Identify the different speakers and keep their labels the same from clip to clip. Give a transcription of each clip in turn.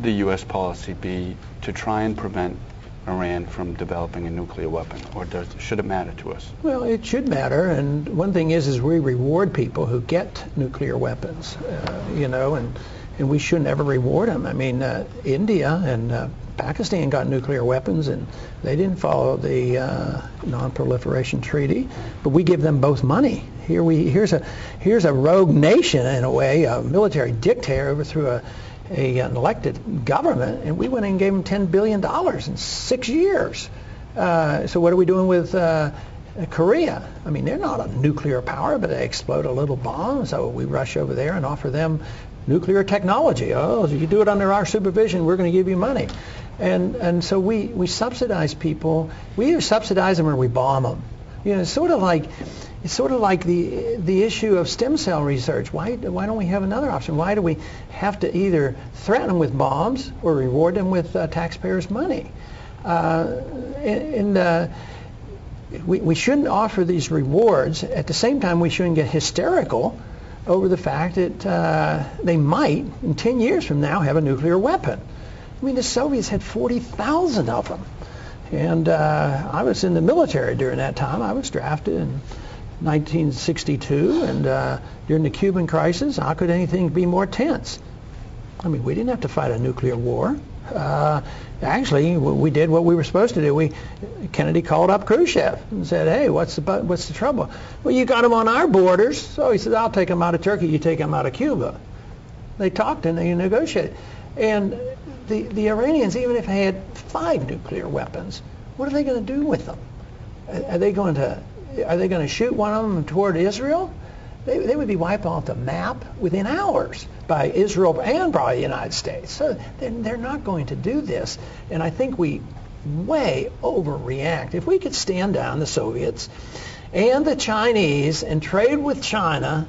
Speaker 1: the U.S. policy be to try and prevent Iran from developing a nuclear weapon, or should it matter to us?
Speaker 2: Well, it should matter, and one thing is we reward people who get nuclear weapons, and we shouldn't ever reward them. I mean, India and Pakistan got nuclear weapons, and they didn't follow the non-proliferation treaty, but we give them both money. Here's a rogue nation, in a way, a military dictator overthrew an elected government, and we went and gave them $10 billion in 6 years. So what are we doing with Korea? I mean, they're not a nuclear power, but they explode a little bomb, so we rush over there and offer them nuclear technology. Oh, if you do it under our supervision, we're going to give you money. And so we subsidize people. We either subsidize them or we bomb them. It's sort of like the issue of stem cell research. Why don't we have another option? Why do we have to either threaten them with bombs or reward them with taxpayers' money? We shouldn't offer these rewards. At the same time, we shouldn't get hysterical over the fact that they might, in 10 years from now, have a nuclear weapon. I mean, the Soviets had 40,000 of them. And I was in the military during that time. I was drafted in 1962, and during the Cuban crisis, how could anything be more tense? I mean, we didn't have to fight a nuclear war. Actually, we did what we were supposed to do. Kennedy called up Khrushchev and said, "Hey, what's the trouble?" "Well, you got them on our borders." So he said, "I'll take them out of Turkey. You take them out of Cuba." They talked and they negotiated. And the Iranians, even if they had 5 nuclear weapons, what are they going to do with them? Are they going to shoot one of them toward Israel? They would be wiped off the map within hours by Israel and probably the United States. So they're not going to do this. And I think we way overreact. If we could stand down the Soviets and the Chinese and trade with China,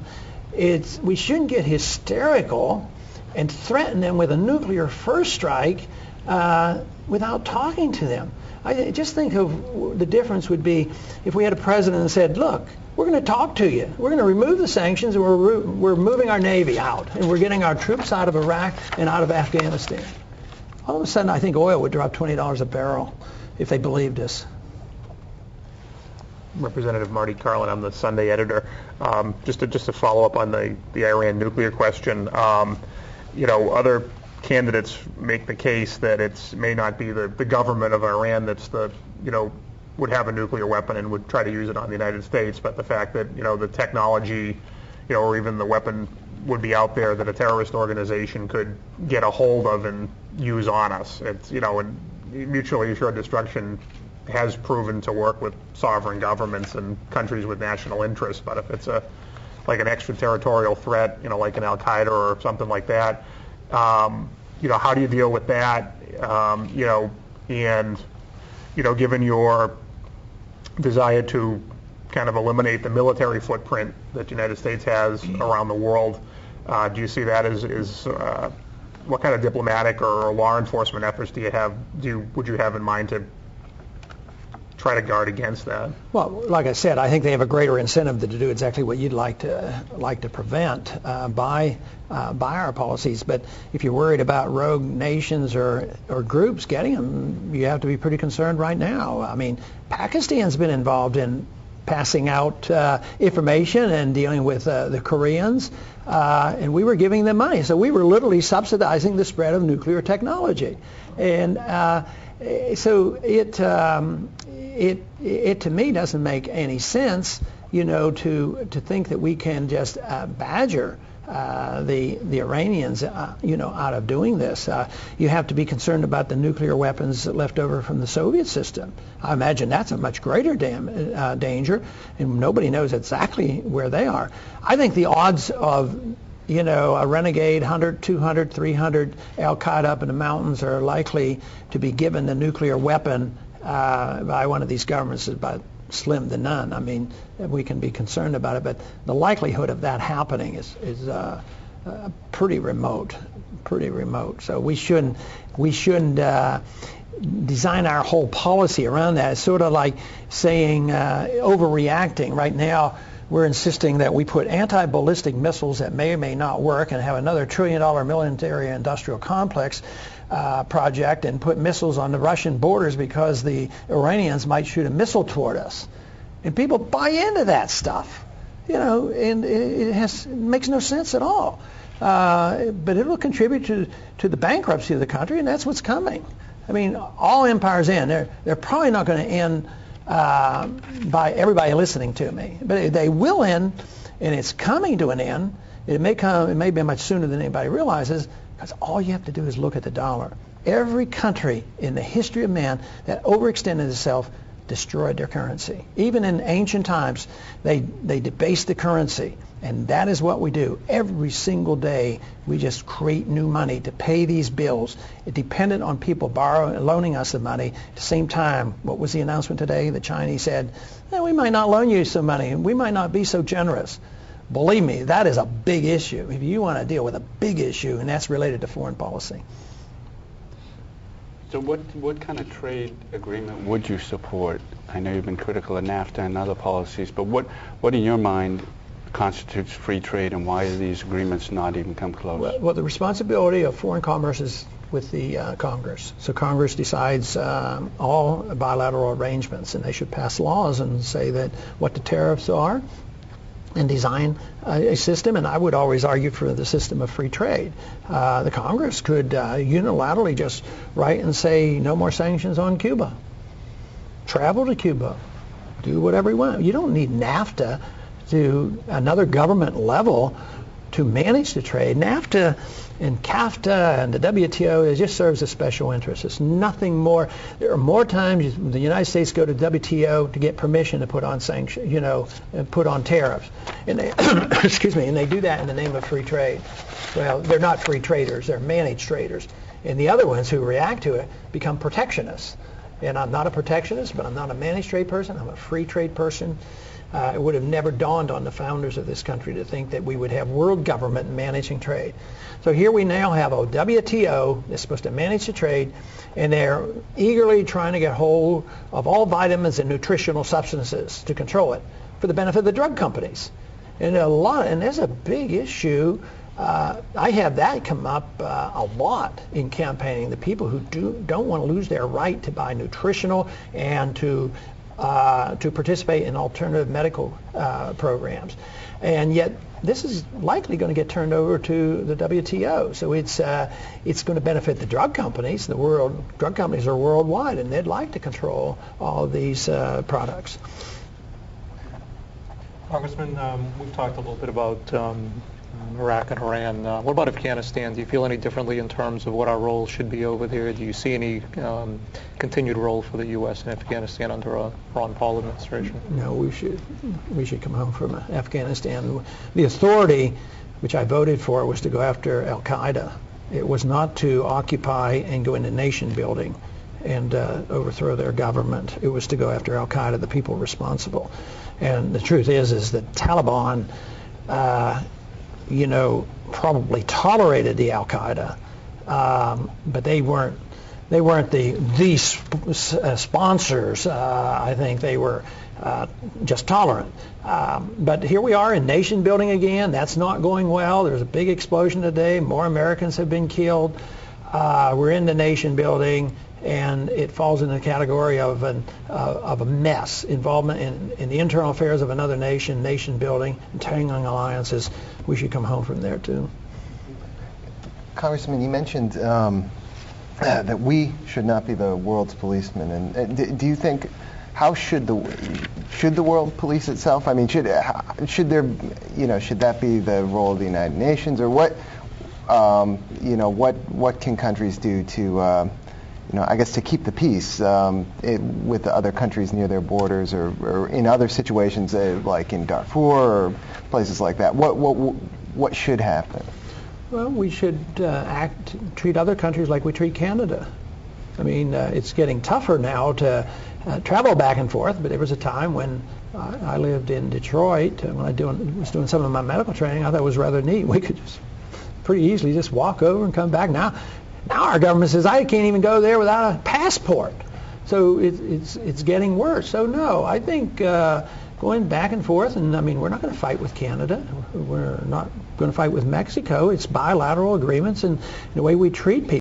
Speaker 2: we shouldn't get hysterical and threaten them with a nuclear first strike without talking to them. I just think of the difference would be if we had a president that said, "Look, we're going to talk to you. We're going to remove the sanctions, and we're moving our Navy out, and we're getting our troops out of Iraq and out of Afghanistan." All of a sudden, I think oil would drop $20 a barrel if they believed us.
Speaker 3: Representative Marty Carlin, I'm the Sunday editor. Just to follow up on the Iran nuclear question, other candidates make the case that it may not be the government of Iran that's would have a nuclear weapon and would try to use it on the United States, but the fact that the technology, or even the weapon would be out there that a terrorist organization could get a hold of and use on us. It's and mutually assured destruction has proven to work with sovereign governments and countries with national interests, but if it's like an extraterritorial threat, like an Al-Qaeda or something like that, how do you deal with that? Given your desire to kind of eliminate the military footprint that the United States has around the world, do you see that as what kind of diplomatic or law enforcement efforts would you have in mind to try to guard against that?
Speaker 2: Well, like I said, I think they have a greater incentive to do exactly what you'd like to prevent by our policies. But if you're worried about rogue nations or groups getting them, you have to be pretty concerned right now. I mean, Pakistan's been involved in passing out information and dealing with the Koreans, and we were giving them money. So we were literally subsidizing the spread of nuclear technology. And so it to me doesn't make any sense, to think that we can just badger the Iranians, out of doing this. You have to be concerned about the nuclear weapons left over from the Soviet system. I imagine that's a much greater danger, and nobody knows exactly where they are. I think the odds of a renegade 100, 200, 300 Al-Qaeda up in the mountains are likely to be given the nuclear weapon by one of these governments is about slim to none. I mean, we can be concerned about it, but the likelihood of that happening is pretty remote. So we shouldn't design our whole policy around that. It's sort of like saying overreacting. Right now, we're insisting that we put anti-ballistic missiles that may or may not work and have another $1 trillion military industrial complex project and put missiles on the Russian borders because the Iranians might shoot a missile toward us. And people buy into that stuff, and it makes no sense at all. But it will contribute to the bankruptcy of the country, and that's what's coming. I mean, all empires end. They're probably not going to end by everybody listening to me, but they will end, and it's coming to an end. It may be much sooner than anybody realizes, because all you have to do is look at the dollar. Every country in the history of man that overextended itself destroyed their currency. Even in ancient times, they debased the currency, and that is what we do. Every single day, we just create new money to pay these bills. It depended on people loaning us the money. At the same time, what was the announcement today? The Chinese said, we might not loan you some money. We might not be so generous. Believe me, that is a big issue. If you want to deal with a big issue, and that's related to foreign policy.
Speaker 1: So what kind of trade agreement would you support? I know you've been critical of NAFTA and other policies, but what in your mind constitutes free trade, and why do these agreements not even come close?
Speaker 2: Well, the responsibility of foreign commerce is with the Congress. So Congress decides all bilateral arrangements, and they should pass laws and say that what the tariffs are, and design a system, and I would always argue for the system of free trade. The Congress could unilaterally just write and say no more sanctions on Cuba. Travel to Cuba. Do whatever you want. You don't need NAFTA to another government level to manage the trade. NAFTA and CAFTA and the WTO, it just serves a special interest. It's nothing more. There are more times the United States go to WTO to get permission to put on sanctions, and put on tariffs. And they, excuse me, and they do that in the name of free trade. Well, they're not free traders, they're managed traders. And the other ones who react to it become protectionists. And I'm not a protectionist, but I'm not a managed trade person, I'm a free trade person. It would have never dawned on the founders of this country to think that we would have world government managing trade. So here we now have a WTO that's supposed to manage the trade, and they're eagerly trying to get hold of all vitamins and nutritional substances to control it for the benefit of the drug companies. And there's a big issue. I have that come up a lot in campaigning. The people who don't want to lose their right to buy nutritional and to participate in alternative medical programs. And yet this is likely going to get turned over to the WTO. So it's going to benefit the drug companies. Drug companies are worldwide, and they'd like to control all of these products.
Speaker 4: Congressman, we've talked a little bit about Iraq and Iran. What about Afghanistan? Do you feel any differently in terms of what our role should be over there? Do you see any continued role for the U.S. in Afghanistan under a Ron Paul administration?
Speaker 2: No, we should come home from Afghanistan. The authority, which I voted for, was to go after Al-Qaeda. It was not to occupy and go into nation building and overthrow their government. It was to go after Al-Qaeda, the people responsible. And the truth is that Taliban probably tolerated the Al-Qaeda, but they weren't the sponsors. I think they were just tolerant. But here we are in nation building again. That's not going well. There's a big explosion today. More Americans have been killed. We're in the nation building, and it falls in the category of a mess, involvement in the internal affairs of another nation building, entangling alliances. We should come home from there too.
Speaker 5: Congressman, you mentioned that we should not be the world's policemen, and do you think should the world police itself? I mean, should there should that be the role of the United Nations, or what can countries do to I guess to keep the peace with the other countries near their borders, or in other situations like in Darfur or places like that? What should happen?
Speaker 2: Well, we should treat other countries like we treat Canada. I mean, it's getting tougher now to travel back and forth, but there was a time when I lived in Detroit, when I was doing some of my medical training. I thought it was rather neat. We could just pretty easily just walk over and come back. Now our government says I can't even go there without a passport. So it's getting worse. So no, I think going back and forth, and I mean, we're not going to fight with Canada. We're not going to fight with Mexico. It's bilateral agreements and the way we treat people.